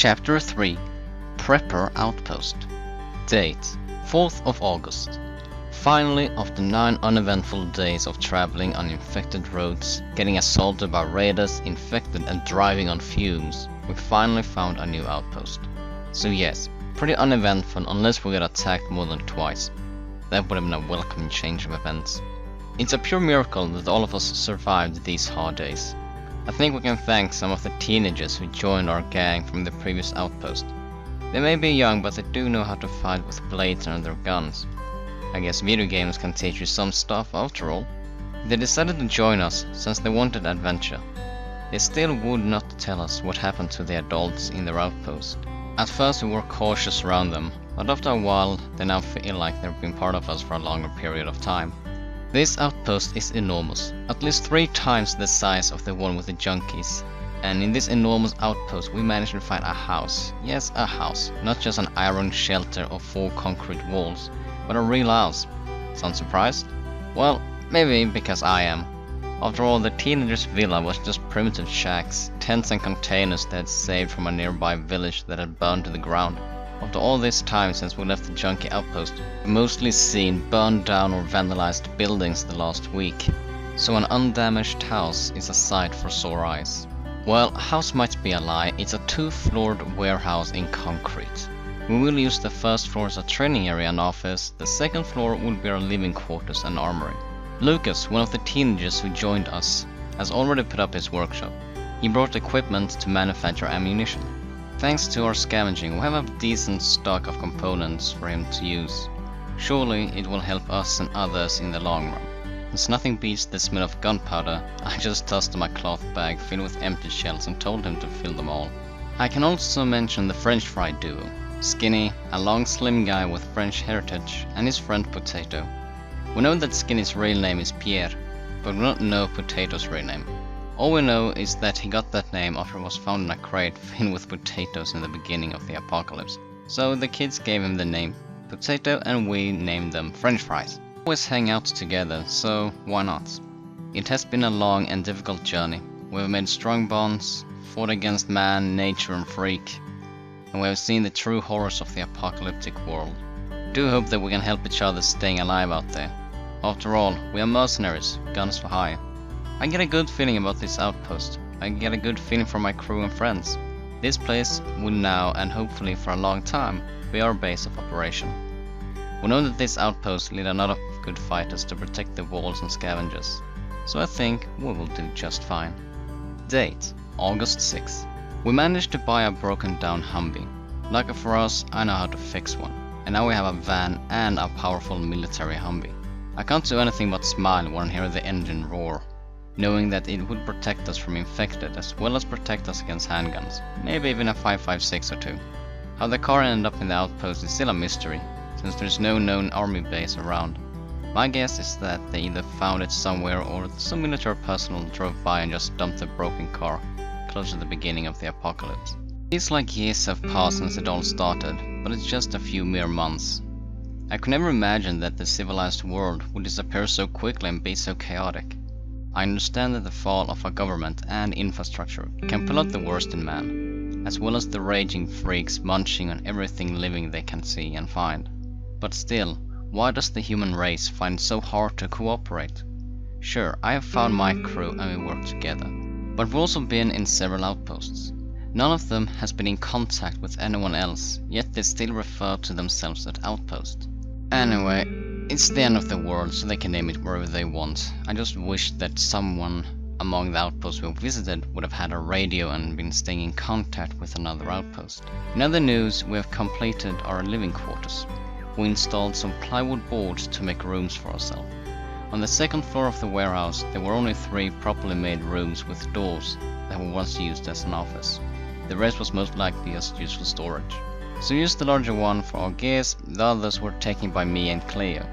Chapter 3 Prepper Outpost. Date 4th of August. Finally, after 9 uneventful days of traveling on infected roads, getting assaulted by raiders, infected and driving on fumes, we finally found a new outpost. So yes, pretty uneventful unless we got attacked more than twice. That would have been a welcome change of events. It's a pure miracle that all of us survived these hard days. I think we can thank some of the teenagers who joined our gang from the previous outpost. They may be young, but they do know how to fight with blades and their guns. I guess video games can teach you some stuff after all. They decided to join us since they wanted adventure. They still would not tell us what happened to the adults in their outpost. At first we were cautious around them, but after a while they now feel like they've been part of us for a longer period of time. This outpost is enormous, at least 3 times the size of the one with the junkies. And in this enormous outpost we managed to find a house. Yes, a house, not just an iron shelter of 4 concrete walls, but a real house. Sound surprised? Well, maybe because I am. After all, the teenagers' villa was just primitive shacks, tents and containers they had saved from a nearby village that had burned to the ground. After all this time since we left the junkie outpost, we've mostly seen burned down or vandalized buildings the last week. So an undamaged house is a sight for sore eyes. Well, a house might be a lie, it's a 2-floored warehouse in concrete. We will use the first floor as a training area and office, the second floor will be our living quarters and armory. Lucas, one of the teenagers who joined us, has already put up his workshop. He brought equipment to manufacture ammunition. Thanks to our scavenging, we have a decent stock of components for him to use. Surely it will help us and others in the long run. Since nothing beats the smell of gunpowder, I just tossed him a cloth bag filled with empty shells and told him to fill them all. I can also mention the French fry duo. Skinny, a long slim guy with French heritage, and his friend Potato. We know that Skinny's real name is Pierre, but we don't know Potato's real name. All we know is that he got that name after he was found in a crate filled with potatoes in the beginning of the apocalypse. So the kids gave him the name Potato and we named them French fries. We always hang out together, so why not? It has been a long and difficult journey. We have made strong bonds, fought against man, nature and freak, and we have seen the true horrors of the apocalyptic world. I do hope that we can help each other staying alive out there. After all, we are mercenaries, guns for hire. I get a good feeling about this outpost. I get a good feeling from my crew and friends. This place will now, and hopefully for a long time, be our base of operation. We know that this outpost lead a lot of good fighters to protect the walls and scavengers, so I think we will do just fine. Date August 6th. We managed to buy a broken down Humvee. Lucky for us, I know how to fix one, and now we have a van and a powerful military Humvee. I can't do anything but smile when I hear the engine roar, knowing that it would protect us from infected as well as protect us against handguns, maybe even a 5.56 or 2. How the car ended up in the outpost is still a mystery, since there is no known army base around. My guess is that they either found it somewhere or some military personnel drove by and just dumped the broken car close to the beginning of the apocalypse. It feels like years have passed since it all started, but it's just a few mere months. I could never imagine that the civilized world would disappear so quickly and be so chaotic. I understand that the fall of a government and infrastructure can pull out the worst in man, as well as the raging freaks munching on everything living they can see and find. But still, why does the human race find it so hard to cooperate? Sure, I have found my crew and we work together, but we've also been in several outposts. None of them has been in contact with anyone else, yet they still refer to themselves as outpost. Anyway, it's the end of the world, so they can name it wherever they want. I just wish that someone among the outposts we visited would have had a radio and been staying in contact with another outpost. In other news, we have completed our living quarters. We installed some plywood boards to make rooms for ourselves. On the second floor of the warehouse, there were only 3 properly made rooms with doors that were once used as an office. The rest was most likely just used for storage. So we used the larger one for our gears, the others were taken by me and Cleo.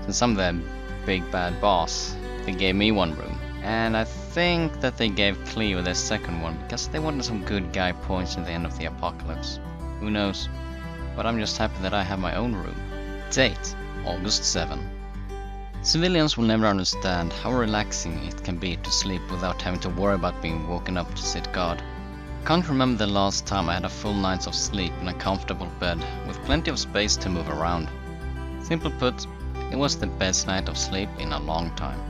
Since I'm the big bad boss, they gave me 1 room. And I think that they gave Cleo their second one because they wanted some good guy points at the end of the apocalypse. Who knows? But I'm just happy that I have my own room. Date August 7. Civilians will never understand how relaxing it can be to sleep without having to worry about being woken up to sit guard. Can't remember the last time I had a full night of sleep in a comfortable bed with plenty of space to move around. Simply put, it was the best night of sleep in a long time.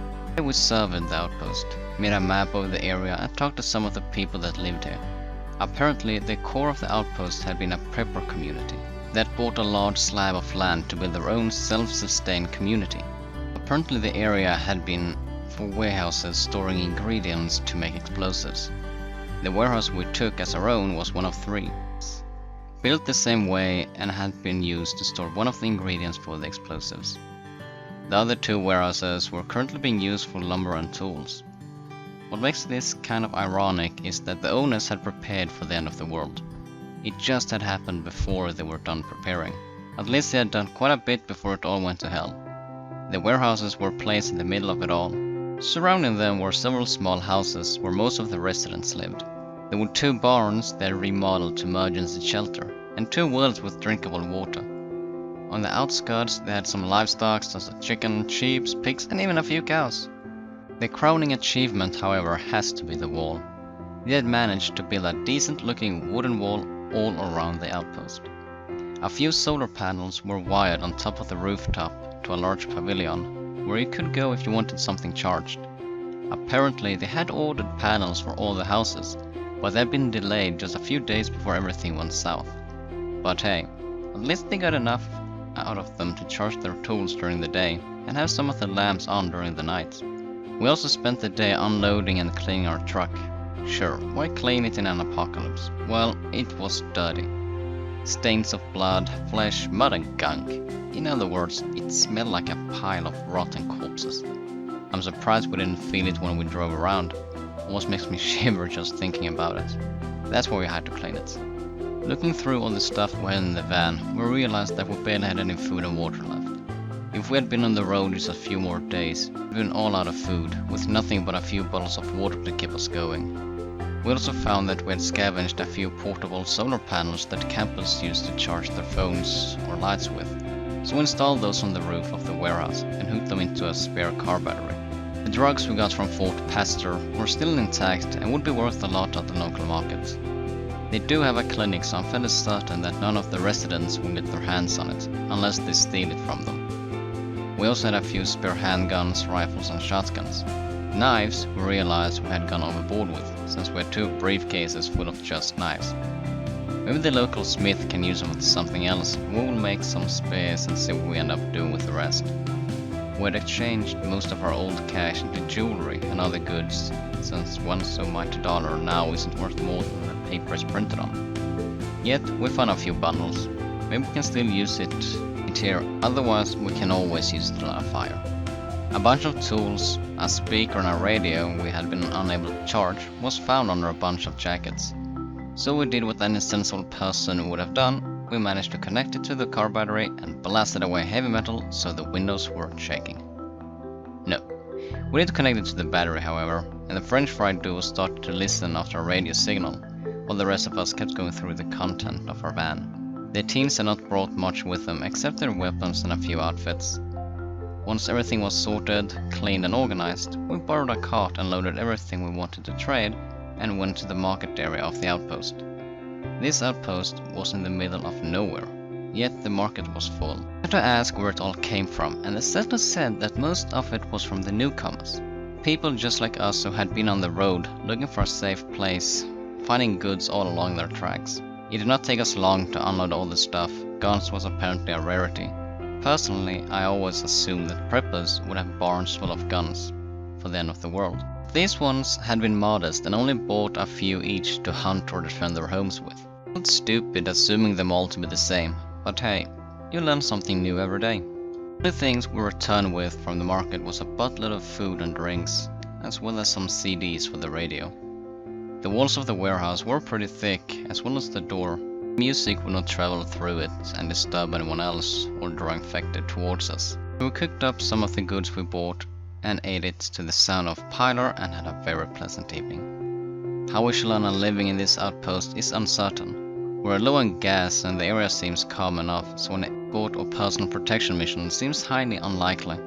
We surveyed the outpost, made a map of the area and talked to some of the people that lived here. Apparently, the core of the outpost had been a prepper community that bought a large slab of land to build their own self-sustained community. Apparently the area had been for warehouses storing ingredients to make explosives. The warehouse we took as our own was one of 3. Built the same way and had been used to store one of the ingredients for the explosives. The other 2 warehouses were currently being used for lumber and tools. What makes this kind of ironic is that the owners had prepared for the end of the world. It just had happened before they were done preparing. At least they had done quite a bit before it all went to hell. The warehouses were placed in the middle of it all. Surrounding them were several small houses where most of the residents lived. There were 2 barns that remodeled to emergency shelter, and 2 wells with drinkable water. On the outskirts they had some livestock such as chicken, sheep, pigs and even a few cows. The crowning achievement, however, has to be the wall. They had managed to build a decent looking wooden wall all around the outpost. A few solar panels were wired on top of the rooftop to a large pavilion, where you could go if you wanted something charged. Apparently they had ordered panels for all the houses, but they had been delayed just a few days before everything went south. But hey, at least they got enough out of them to charge their tools during the day and have some of the lamps on during the night. We also spent the day unloading and cleaning our truck. Sure, why clean it in an apocalypse? Well, it was dirty. Stains of blood, flesh, mud and gunk. In other words, it smelled like a pile of rotten corpses. I'm surprised we didn't feel it when we drove around. Almost makes me shiver just thinking about it. That's why we had to clean it. Looking through all the stuff we had in the van, we realized that we barely had any food and water left. If we had been on the road just a few more days, we'd been all out of food, with nothing but a few bottles of water to keep us going. We also found that we had scavenged a few portable solar panels that campers used to charge their phones or lights with, so we installed those on the roof of the warehouse and hooked them into a spare car battery. The drugs we got from Fort Pastor were still intact and would be worth a lot at the local market. They do have a clinic, so I'm fairly certain that none of the residents will get their hands on it, unless they steal it from them. We also had a few spare handguns, rifles and shotguns. Knives we realized we had gone overboard with, since we had 2 briefcases full of just knives. Maybe the local smith can use them with something else, and we will make some spares and see what we end up doing with the rest. We had exchanged most of our old cash into jewelry and other goods, since one so mighty dollar now isn't worth more than the paper is printed on. Yet we found a few bundles. Maybe we can still use it here, otherwise we can always use it to light a fire. A bunch of tools, a speaker and a radio we had been unable to charge was found under a bunch of jackets. So we did what any sensible person would have done. We managed to connect it to the car battery and blasted away heavy metal so the windows weren't shaking. No, we need to connect it to the battery however, and the French fry duo started to listen after a radio signal, while the rest of us kept going through the content of our van. The teens had not brought much with them except their weapons and a few outfits. Once everything was sorted, cleaned and organized, we borrowed a cart and loaded everything we wanted to trade and went to the market area of the outpost. This outpost was in the middle of nowhere, yet the market was full. I had to ask where it all came from, and the settler said that most of it was from the newcomers. People just like us who had been on the road looking for a safe place, finding goods all along their tracks. It did not take us long to unload all the stuff. Guns was apparently a rarity. Personally, I always assumed that preppers would have barns full of guns for the end of the world. These ones had been modest and only bought a few each to hunt or defend their homes with. I felt stupid assuming them all to be the same, but hey, you learn something new every day. The things we returned with from the market was a buttload of food and drinks, as well as some CDs for the radio. The walls of the warehouse were pretty thick, as well as the door. Music would not travel through it and disturb anyone else or draw infected towards us. We cooked up some of the goods we bought and ate it to the sound of Pilar and had a very pleasant evening. How we shall earn a living in this outpost is uncertain. We're low on gas and the area seems calm enough, so an escort or personal protection mission seems highly unlikely.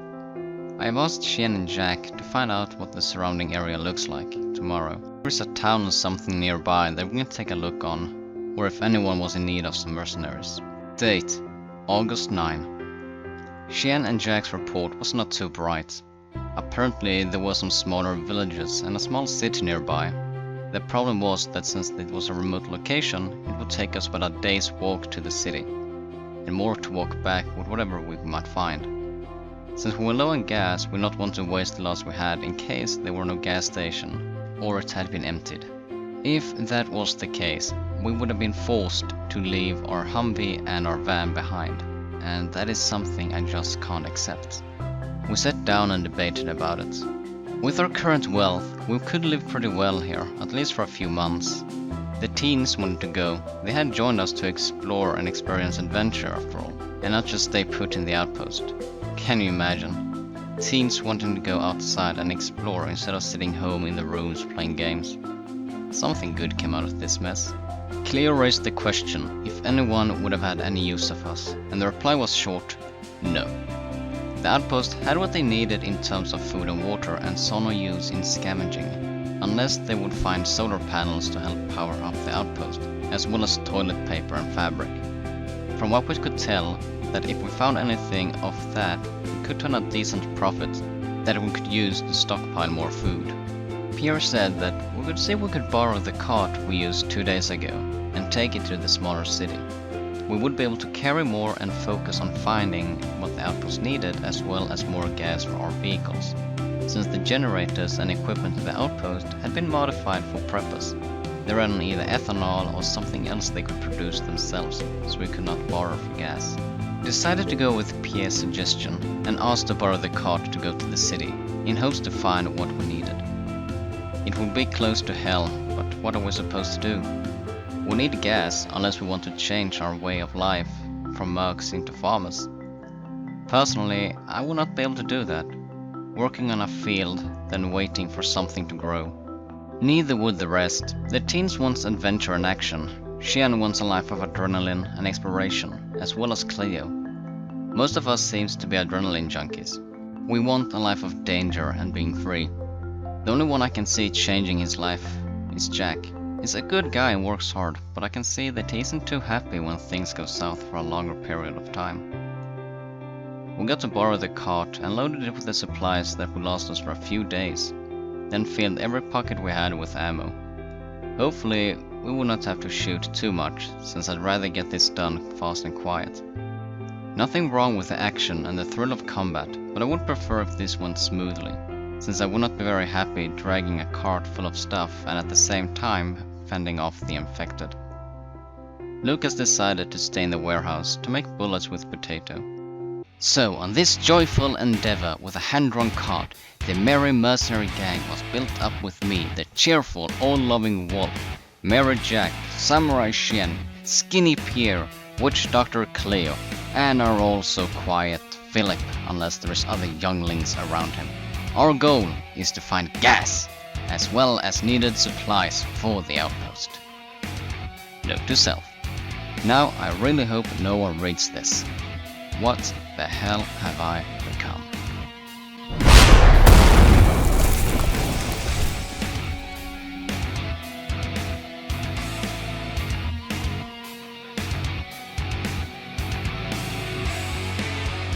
I have asked Shien and Jack to find out what the surrounding area looks like tomorrow. There is a town or something nearby that we can take a look on, or if anyone was in need of some mercenaries. Date: August 9. Shien and Jack's report was not too bright. Apparently there were some smaller villages and a small city nearby. The problem was that since it was a remote location, it would take us about a day's walk to the city, and more to walk back with whatever we might find. Since we were low on gas, we did not want to waste the lots we had in case there were no gas station, or it had been emptied. If that was the case, we would have been forced to leave our Humvee and our van behind, and that is something I just can't accept. We sat down and debated about it. With our current wealth, we could live pretty well here, at least for a few months. The teens wanted to go. They had joined us to explore and experience adventure after all, and not just stay put in the outpost. Can you imagine? Teens wanting to go outside and explore instead of sitting home in the rooms playing games. Something good came out of this mess. Cleo raised the question if anyone would have had any use of us, and the reply was short: no. The outpost had what they needed in terms of food and water, and saw no use in scavenging, unless they would find solar panels to help power up the outpost, as well as toilet paper and fabric. From what we could tell, that if we found anything of that, we could turn a decent profit that we could use to stockpile more food. Pierre said that we could see if we could borrow the cart we used 2 days ago and take it to the smaller city. We would be able to carry more and focus on finding what the outpost needed, as well as more gas for our vehicles, since the generators and equipment of the outpost had been modified for preppers. They ran on either ethanol or something else they could produce themselves, so we could not borrow for gas. We decided to go with Pierre's suggestion and asked to borrow the cart to go to the city, in hopes to find what we needed. It would be close to hell, but what are we supposed to do? We need gas unless we want to change our way of life from mercs into farmers. Personally, I would not be able to do that, working on a field then waiting for something to grow. Neither would the rest. The teens wants adventure and action. Shien wants a life of adrenaline and exploration, as well as Cleo. Most of us seems to be adrenaline junkies. We want a life of danger and being free. The only one I can see changing his life is Jack. He's a good guy and works hard, but I can see that he isn't too happy when things go south for a longer period of time. We got to borrow the cart and loaded it with the supplies that would last us for a few days, then filled every pocket we had with ammo. Hopefully, we would not have to shoot too much, since I'd rather get this done fast and quiet. Nothing wrong with the action and the thrill of combat, but I would prefer if this went smoothly, since I would not be very happy dragging a cart full of stuff and at the same time fending off the infected. Lucas decided to stay in the warehouse to make bullets with potato. So, on this joyful endeavor with a hand-drawn cart, the merry mercenary gang was built up with me, the cheerful, all-loving Wolf, Merry Jack, Samurai Shien, Skinny Pierre, Witch Doctor Cleo, and our also quiet Philip, unless there is other younglings around him. Our goal is to find gas, as well as needed supplies for the outpost. Note to self. Now I really hope no one reads this. What the hell have I become?